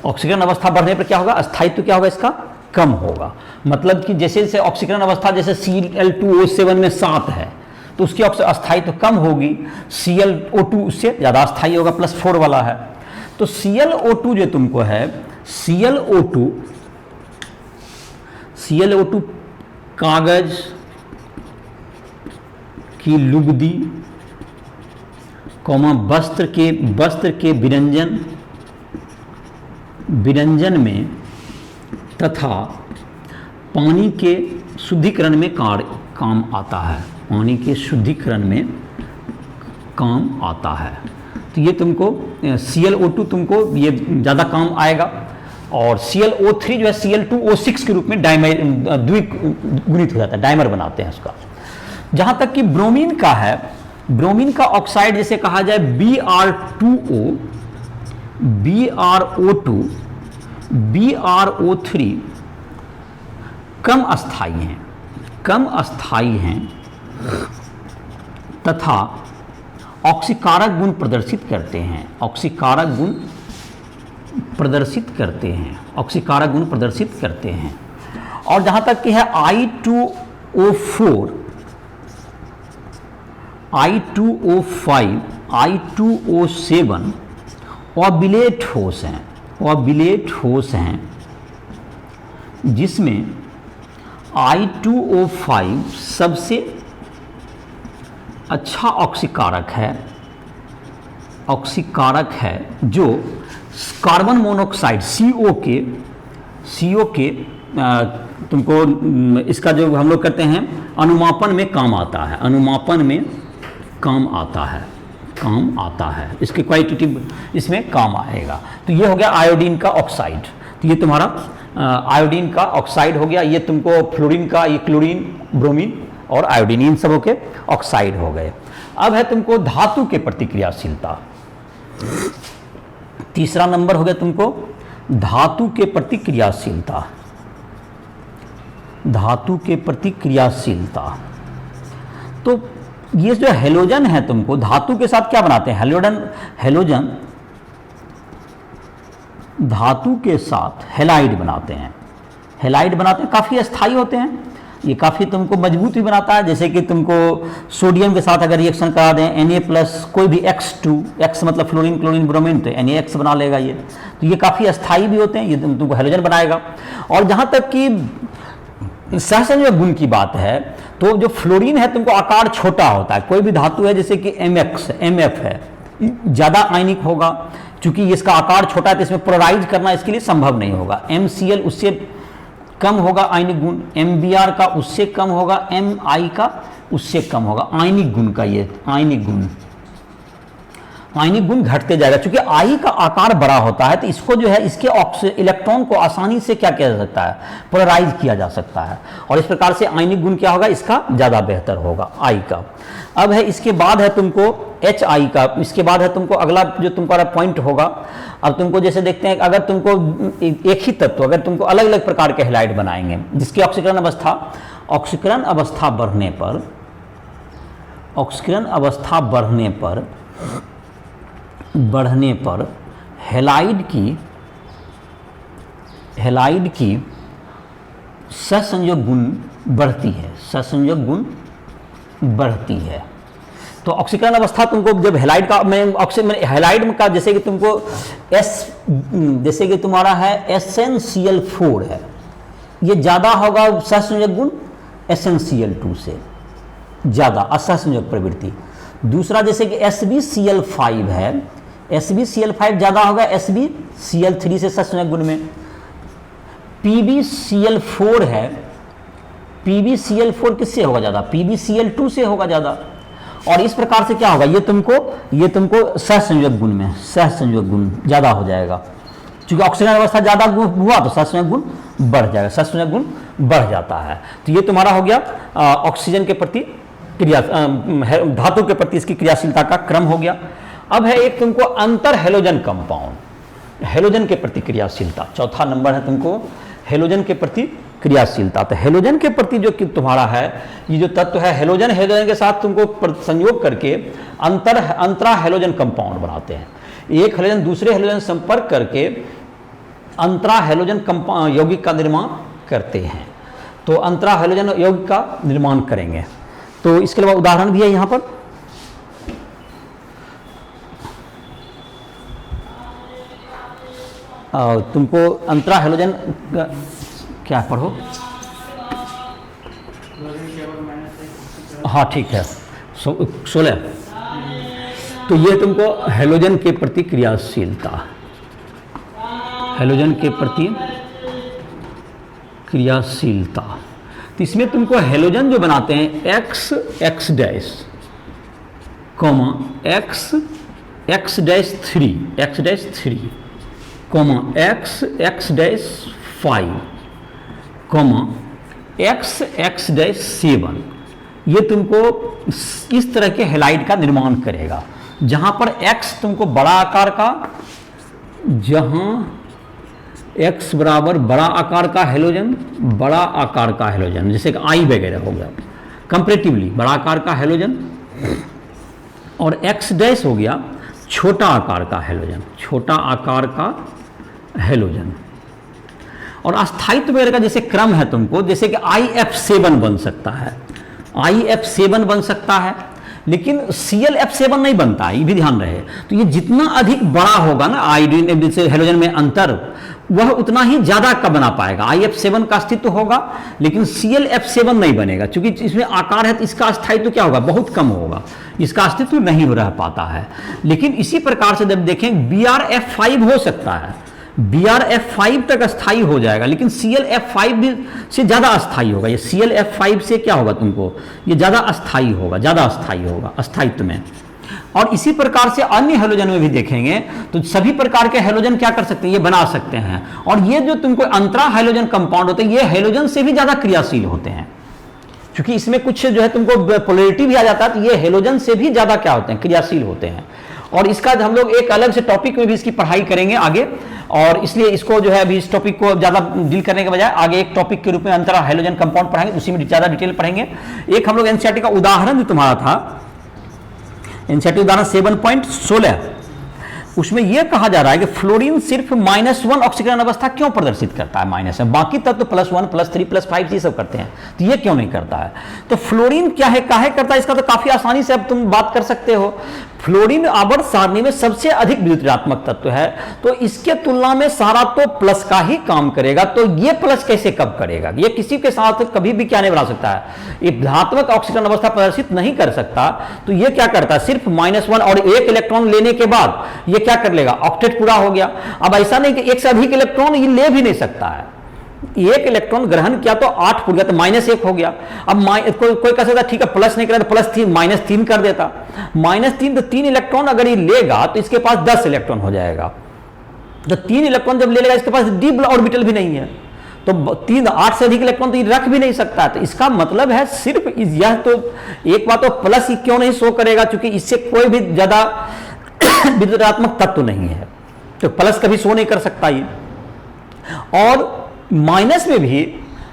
ऑक्सीकरण अवस्था बढ़ने पर क्या होगा, अस्थायित्व क्या होगा, इसका कम होगा। मतलब कि जैसे जैसे ऑक्सीकरण अवस्था, जैसे Cl2O7 में 7 है तो उसकी अस्थायित्व कम होगी, ClO2 उससे ज़्यादा अस्थायी होगा, +4 वाला है। तो ClO2 जो तुमको है, ClO2 कागज की लुगदी, वस्त्र के विरंजन में तथा पानी के शुद्धिकरण में काम आता है, पानी के शुद्धिकरण में काम आता है। तो ये तुमको ClO2 तुमको ये ज़्यादा काम आएगा। और ClO3 जो है Cl2O6 के रूप में द्विगुणित हो जाता है, डाइमर बनाते हैं उसका। जहाँ तक कि ब्रोमीन का है, ब्रोमीन का ऑक्साइड जैसे कहा जाए Br2O, BrO2, BrO3 कम अस्थायी हैं तथा ऑक्सीकारक गुण प्रदर्शित करते हैं, ऑक्सीकारक गुण प्रदर्शित करते हैं। और जहाँ तक कि है I2O4, I2O5, I2O7 ऑबिलेट ठोस हैं, जिसमें I2O5 सबसे अच्छा ऑक्सीकारक है, जो कार्बन मोनोऑक्साइड CO के तुमको इसका जो हम लोग करते हैं अनुमापन में काम आता है, इसके क्वालिटेटिव इसमें काम आएगा। तो ये हो गया आयोडीन का ऑक्साइड। तो ये तुम्हारा आयोडीन का ऑक्साइड हो गया। ये तुमको फ्लोरीन का, ये क्लोरीन, ब्रोमीन और आयोडीन, इन सबों के ऑक्साइड हो गए। अब है तुमको धातु के प्रतिक्रियाशीलता। तीसरा नंबर हो गया तुमको धातु के प्रतिक्रियाशीलता। तो ये जो हेलोजन है, तुमको धातु के साथ क्या बनाते हैं, हेलोजन धातु के साथ हेलाइड बनाते हैं, काफ़ी अस्थायी होते हैं। ये काफ़ी तुमको मजबूत भी बनाता है। जैसे कि तुमको सोडियम के साथ अगर रिएक्शन करा दें, Na+ कोई भी X2, X मतलब फ्लोरीन, क्लोरीन, ब्रोमीन, तो NaX बना लेगा ये। तो ये काफ़ी अस्थायी भी होते हैं, ये तुमको हेलोजन बनाएगा। और जहाँ तक कि सहसंयोजक गुण की बात है, तो जो फ्लोरीन है तुमको आकार छोटा होता है। कोई भी धातु है जैसे कि MF है, ज़्यादा आयनिक होगा, चूंकि इसका आकार छोटा है तो इसमें पोलराइज करना इसके लिए संभव नहीं होगा। MCl उससे कम होगा आयनिक गुण, MBr का उससे कम होगा, Mi का उससे कम होगा। आयनिक गुण का ये आयनिक गुण घटते जाएगा, क्योंकि I का आकार बड़ा होता है। तो इसको जो है, इसके इलेक्ट्रॉन को आसानी से क्या किया जा सकता है, पोलराइज किया जा सकता है। और इस प्रकार से आयनिक गुण क्या होगा, इसका ज़्यादा बेहतर होगा I का। अब है इसके बाद है तुमको HI का। इसके बाद है तुमको अगला जो तुम्हारा पॉइंट होगा। अब तुमको जैसे देखते हैं, अगर तुमको एक ही तत्व, अगर तुमको अलग अलग प्रकार के हैलाइड बनाएंगे, जिसकी ऑक्सीकरण अवस्था बढ़ने पर हैलाइड की सहसंयोजक गुण बढ़ती है। तो ऑक्सीकरण अवस्था तुमको जब हैलाइड का जैसे कि तुमको जैसे कि तुम्हारा है SnCl4 है, ये ज़्यादा होगा सहसंयोजक गुण SnCl2 से, ज़्यादा असहसंयोजक प्रवृत्ति। दूसरा जैसे कि SbCl5 है, SbCl5 ज़्यादा होगा SbCl3 से सहसंयोजक गुण में। PbCl4 है, PbCl4 किससे होगा ज़्यादा, PbCl2 से होगा ज़्यादा। और इस प्रकार से क्या होगा, ये तुमको सहसंयोजक गुण में सहसंयोजक गुण ज़्यादा हो जाएगा। क्योंकि ऑक्सीजन अवस्था ज़्यादा हुआ तो सहसंयोजक गुण बढ़ जाएगा, सहसंयोजक गुण बढ़ जाता है। तो ये तुम्हारा हो गया ऑक्सीजन के प्रति धातु के प्रति इसकी क्रियाशीलता का क्रम हो गया। अब है एक तुमको अंतर हेलोजन कंपाउंड, हेलोजन के प्रति क्रियाशीलता। चौथा नंबर है तुमको हेलोजन के प्रति क्रियाशीलता। तो हेलोजन के प्रति जो कि तुम्हारा है ये जो तत्व है, हेलोजन हेलोजन के साथ तुमको संयोग करके अंतरा हेलोजन कंपाउंड बनाते हैं। एक हेलोजन दूसरे हेलोजन संपर्क करके अंतरा हेलोजन यौगिक का निर्माण करते हैं। तो अंतरा हेलोजन यौगिक का निर्माण करेंगे। तो इसके अलावा उदाहरण भी है यहाँ पर, तुमको अंतरा हेलोजन क्या पढ़ो, हाँ ठीक है 16। तो ये तुमको हेलोजन के प्रति क्रियाशीलता, हेलोजन के प्रति क्रियाशीलता। तो इसमें तुमको हेलोजन जो बनाते हैं x dash comma x dash 3 comma x dash 5 comma x dash 7, ये तुमको इस तरह के हेलाइड का निर्माण करेगा जहां पर x तुमको बड़ा आकार का, जहां x बराबर बड़ा आकार का हेलोजन, जैसे कि I वगैरह हो गया, कंपैरेटिवली बड़ा आकार का हेलोजन, और x डैश हो गया छोटा आकार का हेलोजन। और अस्थायित्व वगैरह का जैसे क्रम है तुमको, जैसे कि IF7 बन सकता है, IF7 बन सकता है, लेकिन ClF7 नहीं बनता है, ये भी ध्यान रहे। तो ये जितना अधिक बड़ा होगा ना आयोडीन जैसे हेलोजन में अंतर, वह उतना ही ज्यादा का बना पाएगा। IF7 का अस्तित्व होगा लेकिन ClF7 नहीं बनेगा, क्योंकि इसमें आकार है तो इसका अस्थायित्व क्या होगा, बहुत कम होगा, इसका अस्तित्व नहीं रह पाता है। लेकिन इसी प्रकार से जब देखें BrF5 हो सकता है, BrF5 तक अस्थायी हो जाएगा, लेकिन ClF5 भी से ज़्यादा अस्थायी होगा। ये ClF5 से क्या होगा तुमको, ये ज़्यादा अस्थायी होगा अस्थायित्व में। और इसी प्रकार से अन्य हेलोजन में भी देखेंगे तो सभी प्रकार के हेलोजन क्या कर सकते हैं, ये बना सकते हैं। और ये जो तुमको अंतरा हेलोजन कंपाउंड होते हैं, ये हेलोजन से भी ज़्यादा क्रियाशील होते हैं, क्योंकि इसमें कुछ जो है तुमको पोलैरिटी भी आ जाता है, तो ये हेलोजन से भी ज़्यादा क्या होते हैं, क्रियाशील होते हैं। और इसका हम लोग एक अलग से टॉपिक में भी इसकी पढ़ाई करेंगे आगे, और इसलिए इसको जो है अभी इस टॉपिक को ज़्यादा डील करने के बजाय आगे एक टॉपिक के रूप में अंतरा हेलोजन कंपाउंड पढ़ाएंगे, उसी में ज़्यादा डिटेल पढ़ेंगे। एक हम लोग एनसीईआरटी का उदाहरण जो तुम्हारा था, एनसीईआरटी उदाहरण 7.16, उसमें यह कहा जा रहा है कि फ्लोरीन सिर्फ -1 ऑक्सीकरण अवस्था क्यों प्रदर्शित करता है माइनस में, बाकी तत्व +1 +3 +5 ये सब करते हैं, तो ये क्यों नहीं करता है। तो फ्लोरीन क्या है, काहे करता है, इसका तो काफी आसानी से अब तुम बात कर सकते हो। फ्लोरीन आवर्त सारणी में सबसे अधिक विद्युत ऋणात्मक तत्व है, तो इसके तुलना में सारा तो प्लस का ही काम करेगा, तो ये प्लस कैसे कब करेगा, ये किसी के साथ कभी भी क्या नहीं बना सकता है, ये धनात्मक ऑक्सीकरण अवस्था प्रदर्शित नहीं कर सकता। तो ये क्या करता है, सिर्फ -1 और 1 इलेक्ट्रॉन लेने के बाद ये क्या कर लेगा, ऑक्टेट पूरा हो गया। अब ऐसा नहीं कि एक से अधिक इलेक्ट्रॉन ये ले भी नहीं सकता है, एक इलेक्ट्रॉन ग्रहण किया तो 8 पूरा, तो -1 हो गया। अब कोई कह सकता ठीक है प्लस नहीं करा तो +3 -3 कर देता, -3 तो 3 इलेक्ट्रॉन अगर ये लेगा तो इसके पास 10 इलेक्ट्रॉन हो जाएगा। तो 3 इलेक्ट्रॉन जब ले लेगा, इसके पास डी ऑर्बिटल भी नहीं है, तो 8 से अधिक इलेक्ट्रॉन तो ये रख भी नहीं सकता है। तो इसका मतलब है सिर्फ यह, तो एक बात तो प्लस क्यों नहीं शो करेगा, क्योंकि इससे कोई भी ज्यादा विद्युतात्मक तत्व नहीं है, तो प्लस कभी शो नहीं कर सकता ये। और माइनस में भी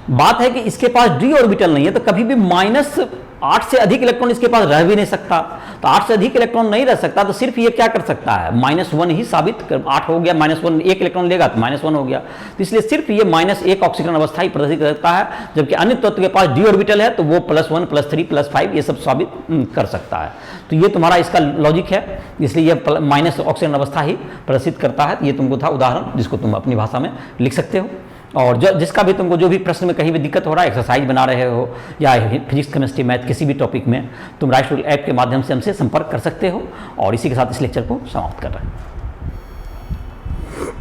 बात है कि इसके पास डी ऑर्बिटल नहीं है, तो कभी भी -8 से अधिक इलेक्ट्रॉन इसके पास रह भी नहीं सकता। तो 8 से अधिक इलेक्ट्रॉन नहीं रह सकता, तो सिर्फ ये क्या कर सकता है, -1 ही साबित कर, 8 हो गया -1, 1 इलेक्ट्रॉन लेगा तो -1 हो गया। तो इसलिए सिर्फ ये -1 ऑक्सीकरण अवस्था ही प्रदर्शित करता है, जबकि अन्य तत्व के पास डी ऑर्बिटल है तो वो +1 +3 +5 ये सब साबित कर सकता है। तो ये तुम्हारा इसका लॉजिक है, इसलिए ये माइनस ऑक्सीकरण अवस्था ही प्रदर्शित करता है। ये तुमको था उदाहरण, जिसको तुम अपनी भाषा में लिख सकते हो। और जिसका भी तुमको जो भी प्रश्न में कहीं भी दिक्कत हो रहा है, एक्सरसाइज बना रहे हो या फिजिक्स केमिस्ट्री मैथ किसी भी टॉपिक में, तुम राइट स्टूल ऐप के माध्यम से हमसे संपर्क कर सकते हो। और इसी के साथ इस लेक्चर को समाप्त कर रहे हैं।